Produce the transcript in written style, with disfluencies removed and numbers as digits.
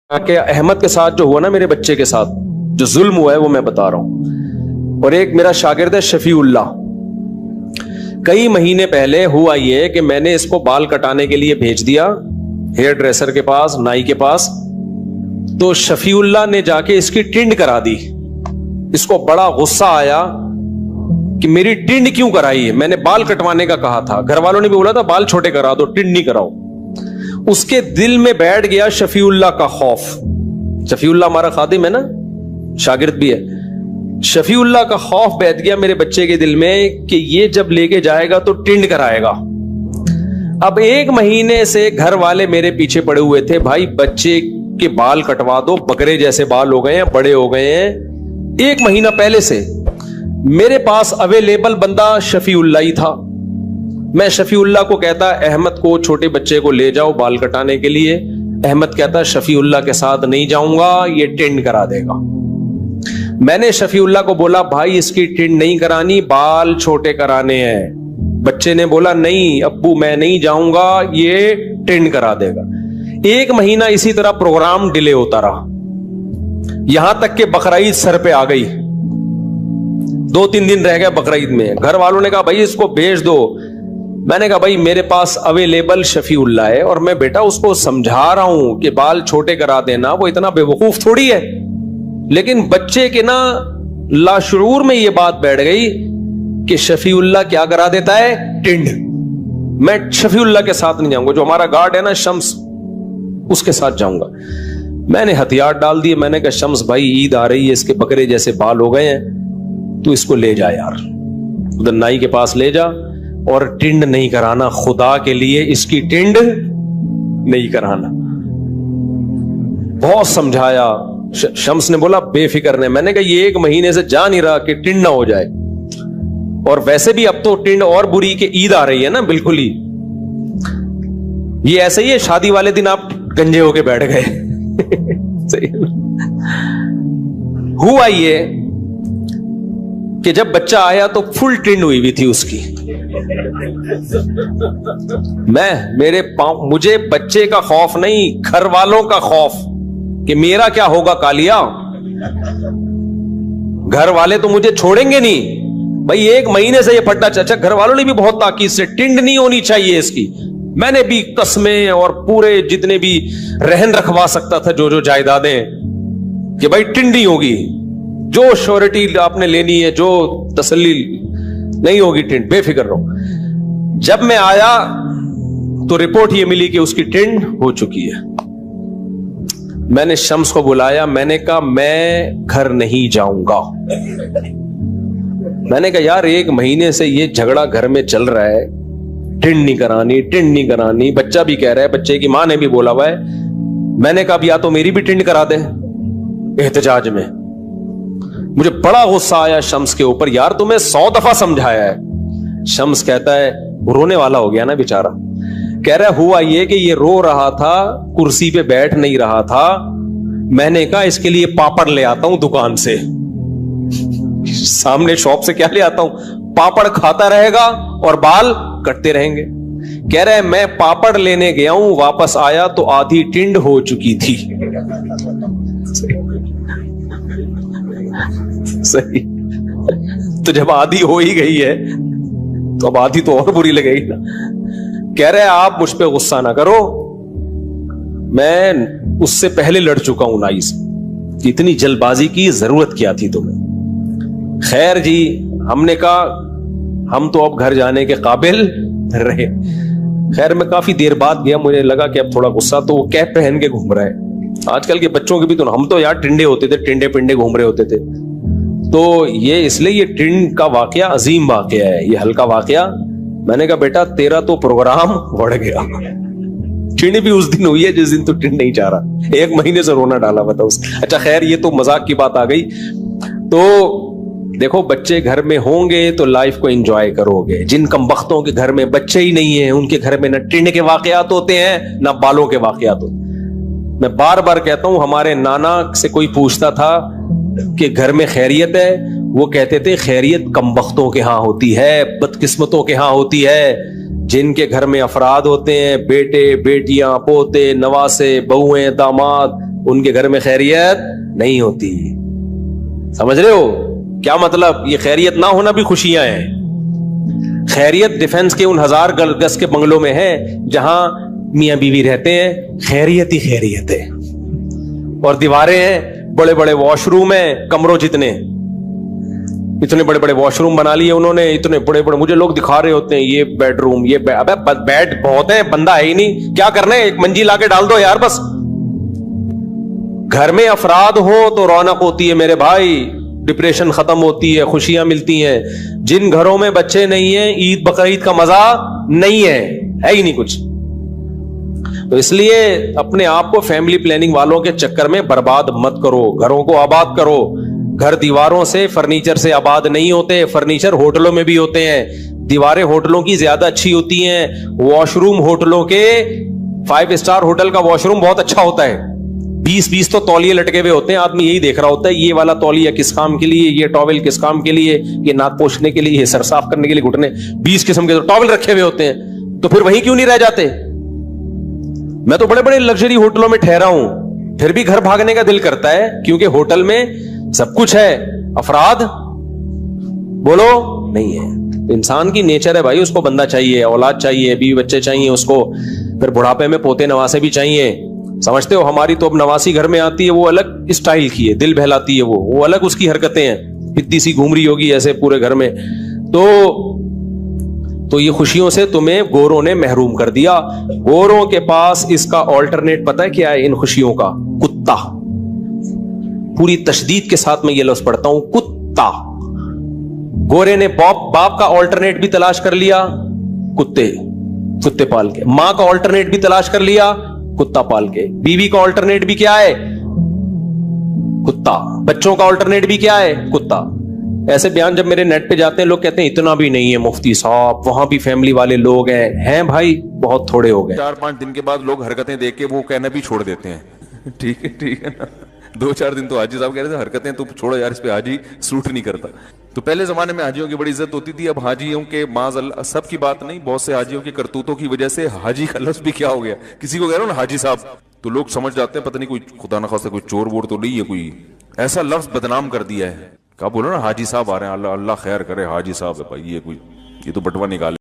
کہ احمد کے ساتھ جو ہوا نا میرے بچے کے ساتھ جو ظلم ہوا ہے وہ میں بتا رہا ہوں. اور ایک میرا شاگرد ہے شفیع اللہ, کئی مہینے پہلے ہوا یہ کہ میں نے اس کو بال کٹانے کے لیے بھیج دیا ہیئر ڈریسر کے پاس, نائی کے پاس. تو شفیع اللہ نے جا کے اس کی ٹنڈ کرا دی. اس کو بڑا غصہ آیا کہ میری ٹنڈ کیوں کرائی ہے, میں نے بال کٹوانے کا کہا تھا, گھر والوں نے بھی بولا تھا بال چھوٹے کرا دو, ٹنڈ نہیں کراؤ. اس کے دل میں بیٹھ گیا شفیع اللہ کا خوف. شفیع اللہ ہمارا خادم ہے نا, شاگرد بھی ہے. شفیع اللہ کا خوف بیٹھ گیا میرے بچے کے دل میں کہ یہ جب لے کے جائے گا تو ٹنڈ کرائے گا. اب ایک مہینے سے گھر والے میرے پیچھے پڑے ہوئے تھے, بھائی بچے کے بال کٹوا دو, بکرے جیسے بال ہو گئے ہیں, بڑے ہو گئے ہیں. ایک مہینہ پہلے سے میرے پاس اویلیبل بندہ شفیع اللہ ہی تھا. میں شفیع اللہ کو کہتا احمد کو, چھوٹے بچے کو لے جاؤ بال کٹانے کے لیے. احمد کہتا شفیع اللہ کے ساتھ نہیں جاؤں گا, یہ ٹنڈ کرا دے گا. میں نے شفیع اللہ کو بولا بھائی اس کی ٹنڈ نہیں کرانی, بال چھوٹے کرانے ہیں. بچے نے بولا نہیں ابو میں نہیں جاؤں گا, یہ ٹنڈ کرا دے گا. ایک مہینہ اسی طرح پروگرام ڈیلے ہوتا رہا, یہاں تک کہ بقرعید سر پہ آ گئی. 2-3 دن رہ گئے بقرعید میں. گھر والوں نے کہا بھائی اس کو بھیج دو. میں نے کہا بھائی میرے پاس اویلیبل شفیع اللہ ہے, اور میں بیٹا اس کو سمجھا رہا ہوں کہ بال چھوٹے کرا دینا, وہ اتنا بے وقوف تھوڑی ہے. لیکن بچے کے نا لاشعور میں یہ بات بیٹھ گئی کہ شفیع اللہ کیا کرا دیتا ہے, ٹنڈ. میں شفیع اللہ کے ساتھ نہیں جاؤں گا, جو ہمارا گارڈ ہے نا شمس, اس کے ساتھ جاؤں گا. میں نے ہتھیار ڈال دیے. میں نے کہا شمس بھائی عید آ رہی ہے, اس کے بکرے جیسے بال ہو گئے ہیں, تو اس کو لے جا یار, ادھر نائی کے پاس لے جا, اور ٹنڈ نہیں کرانا, خدا کے لیے اس کی ٹنڈ نہیں کرانا. بہت سمجھایا. شمس نے بولا بے فکر نے. میں نے کہا یہ ایک مہینے سے جا نہیں رہا کہ ٹنڈ نہ ہو جائے, اور ویسے بھی اب تو ٹنڈ اور بری کہ عید آ رہی ہے نا, بالکل ہی یہ ایسے ہی ہے, شادی والے دن آپ گنجے ہو کے بیٹھ گئے. ہوا یہ کہ جب بچہ آیا تو فل ٹنڈ ہوئی ہوئی تھی اس کی. مجھے بچے کا خوف نہیں, گھر والوں کا خوف کہ میرا کیا ہوگا کالیا. گھر والے تو مجھے چھوڑیں گے نہیں بھائی. ایک مہینے سے یہ پھٹا چچا, گھر والوں نے بھی بہت تاکید سے ٹنڈ نہیں ہونی چاہیے اس کی. میں نے بھی قسمیں اور پورے جتنے بھی رہن رکھوا سکتا تھا جو جو جائیدادیں, کہ بھائی ٹنڈ نہیں ہوگی, جو شورٹی آپ نے لینی ہے, جو تسلی نہیں ہوگی, ٹنڈ بے فکر رہو. جب میں آیا تو رپورٹ یہ ملی کہ اس کی ٹنڈ ہو چکی ہے. میں نے شمس کو بلایا, میں نے کہا میں گھر نہیں جاؤں گا. میں نے کہا یار ایک مہینے سے یہ جھگڑا گھر میں چل رہا ہے, ٹنڈ نہیں کرانی, ٹنڈ نہیں کرانی. بچہ بھی کہہ رہا ہے, بچے کی ماں نے بھی بولا ہوا ہے. میں نے کہا یا تو میری بھی ٹنڈ کرا دے احتجاج میں. مجھے بڑا غصہ آیا شمس کے اوپر, یار تمہیں 100 دفعہ سمجھایا ہے. شمس کہتا ہے, رونے والا ہو گیا نا بیچارہ, کہہ رہا ہوا یہ کہ یہ رو رہا تھا, کرسی پہ بیٹھ نہیں رہا تھا. میں نے کہا اس کے لیے پاپڑ لے آتا ہوں دکان سے, سامنے شاپ سے کیا لے آتا ہوں, پاپڑ کھاتا رہے گا اور بال کٹتے رہیں گے. کہہ رہے میں پاپڑ لینے گیا ہوں, واپس آیا تو آدھی ٹنڈ ہو چکی تھی. صحیح. تو جب آدھی ہو ہی گئی ہے تو اب آدھی تو اور بری لگے گی نا. کہہ رہے آپ مجھ پہ غصہ نہ کرو, میں اس سے پہلے لڑ چکا ہوں نائی سے, اتنی جلد بازی کی ضرورت کیا تھی تمہیں. خیر جی, ہم نے کہا ہم تو اب گھر جانے کے قابل رہے. خیر میں کافی دیر بعد گیا, مجھے لگا کہ اب تھوڑا غصہ, تو وہ کیپ پہن کے گھوم رہا ہے. آج کل کے بچوں کے بھی تو, ہم تو یار ٹنڈے ہوتے تھے, ٹنڈے پنڈے گھوم رہے ہوتے تھے. تو یہ اس لیے یہ ٹنڈ کا واقعہ عظیم واقعہ ہے, یہ ہلکا واقعہ. میں نے کہا بیٹا تیرا تو پروگرام بڑھ گیا. ٹنڈ بھی اس دن ہوئی ہے جس دن تو ٹنڈ نہیں چاہ رہا, ایک مہینے سے رونا ڈالا ہوا تھا اس. اچھا خیر یہ تو مذاق کی بات آ گئی. تو دیکھو بچے گھر میں ہوں گے تو لائف کو انجوائے کرو گے. جن کم بختوں کے گھر میں بچے ہی نہیں ہیں, ان کے گھر میں نہ ٹنڈ کے واقعات ہوتے ہیں نہ بالوں کے واقعات ہوتے ہیں. میں بار بار کہتا ہوں, ہمارے نانا سے کوئی پوچھتا تھا کہ گھر میں خیریت ہے, وہ کہتے تھے خیریت کم بختوں کے ہاں ہوتی ہے, بدقسمتوں کے ہاں ہوتی ہے. جن کے گھر میں افراد ہوتے ہیں, بیٹے بیٹیاں پوتے نواسے بہویں داماد, ان کے گھر میں خیریت نہیں ہوتی. سمجھ رہے ہو کیا مطلب؟ یہ خیریت نہ ہونا بھی خوشیاں ہیں. خیریت ڈیفنس کے ان 1000 گز کے بنگلوں میں ہے جہاں میاں بیوی رہتے ہیں, خیریت ہی خیریت ہے. اور دیواریں ہیں, بڑے بڑے واش روم ہیں, کمروں جتنے, اتنے بڑے بڑے واش روم بنا لیے انہوں نے, اتنے بڑے بڑے. مجھے لوگ دکھا رہے ہوتے ہیں یہ بیڈ روم, یہ بیڈ بہت ہے, بندہ ہے ہی نہیں, کیا کرنا ہے, ایک منجی لا کے ڈال دو یار بس. گھر میں افراد ہو تو رونق ہوتی ہے میرے بھائی, ڈپریشن ختم ہوتی ہے, خوشیاں ملتی ہیں. جن گھروں میں بچے نہیں ہیں, عید بقرعید کا مزہ نہیں ہے ہی نہیں کچھ. تو اس لیے اپنے آپ کو فیملی پلاننگ والوں کے چکر میں برباد مت کرو, گھروں کو آباد کرو. گھر دیواروں سے, فرنیچر سے آباد نہیں ہوتے. فرنیچر ہوٹلوں میں بھی ہوتے ہیں, دیواریں ہوٹلوں کی زیادہ اچھی ہوتی ہیں. واش روم ہوٹلوں کے, 5 اسٹار ہوٹل کا واش روم بہت اچھا ہوتا ہے. 20 تو تولیے لٹکے ہوئے ہوتے ہیں, آدمی یہی دیکھ رہا ہوتا ہے یہ والا تولیہ کس کام کے لیے, یہ ٹاول کس کام کے لیے, یہ ناک پوچھنے کے لیے, یہ سر صاف کرنے کے لیے, گھٹنے, 20 قسم کے ٹاول رکھے ہوئے ہوتے ہیں. تو پھر وہیں کیوں نہیں رہ جاتے؟ میں تو بڑے بڑے لگژری ہوٹلوں میں ٹھہرا ہوں, پھر بھی گھر بھاگنے کا دل کرتا ہے, کیونکہ ہوٹل میں سب کچھ ہے, افراد بولو نہیں ہے. انسان کی نیچر ہے بھائی, اس کو بندہ چاہیے, اولاد چاہیے, بیوی بچے چاہیے اس کو, پھر بڑھاپے میں پوتے نواسے بھی چاہیے. سمجھتے ہو, ہماری تو اب نواسی گھر میں آتی ہے, وہ الگ اسٹائل کی ہے, دل بہلاتی ہے, وہ الگ اس کی حرکتیں ہیں, اتنی سی گھوم رہی ہوگی ایسے پورے گھر میں. تو یہ خوشیوں سے تمہیں گوروں نے محروم کر دیا. گوروں کے پاس اس کا آلٹرنیٹ پتہ ہے کیا ہے ان خوشیوں کا؟ کتا. پوری تشدید کے ساتھ میں یہ لفظ پڑھتا ہوں, کتا. گورے نے باپ کا آلٹرنیٹ بھی تلاش کر لیا, کتے پال کے. ماں کا آلٹرنیٹ بھی تلاش کر لیا, کتا پال کے. بیوی کا آلٹرنیٹ بھی کیا ہے؟ کتا. بچوں کا آلٹرنیٹ بھی کیا ہے؟ کتا. ایسے بیان جب میرے نیٹ پہ جاتے ہیں, لوگ کہتے ہیں اتنا بھی نہیں ہے مفتی صاحب, وہاں بھی فیملی والے لوگ ہیں بھائی, بہت تھوڑے ہو گئے. 4-5 دن کے بعد لوگ حرکتیں دیکھ کے وہ کہنا بھی چھوڑ دیتے ہیں. ٹھیک ہے نا, 2-4 دن تو حاجی صاحب کہہ رہے تھے حرکتیں تو چھوڑو یار, اس پہ حاجی سوٹ نہیں کرتا. تو پہلے زمانے میں حاجیوں کی بڑی عزت ہوتی تھی. اب حاجیوں کے معاذ اللہ, سب کی بات نہیں, بہت سے حاجیوں کے کرتوتوں کی وجہ سے حاجی کا لفظ بھی کیا ہو گیا. کسی کو کہہ رہا ہوں نا حاجی صاحب, تو لوگ سمجھ جاتے ہیں پتہ نہیں کوئی خدا نخواستہ کوئی چور وور تو نہیں ہے, کوئی ایسا لفظ بدنام کر دیا ہے. کہا بولو نا حاجی صاحب آ رہے ہیں, اللہ خیر کرے, حاجی صاحب ہے بھائی, یہ تو بٹوا نکالے.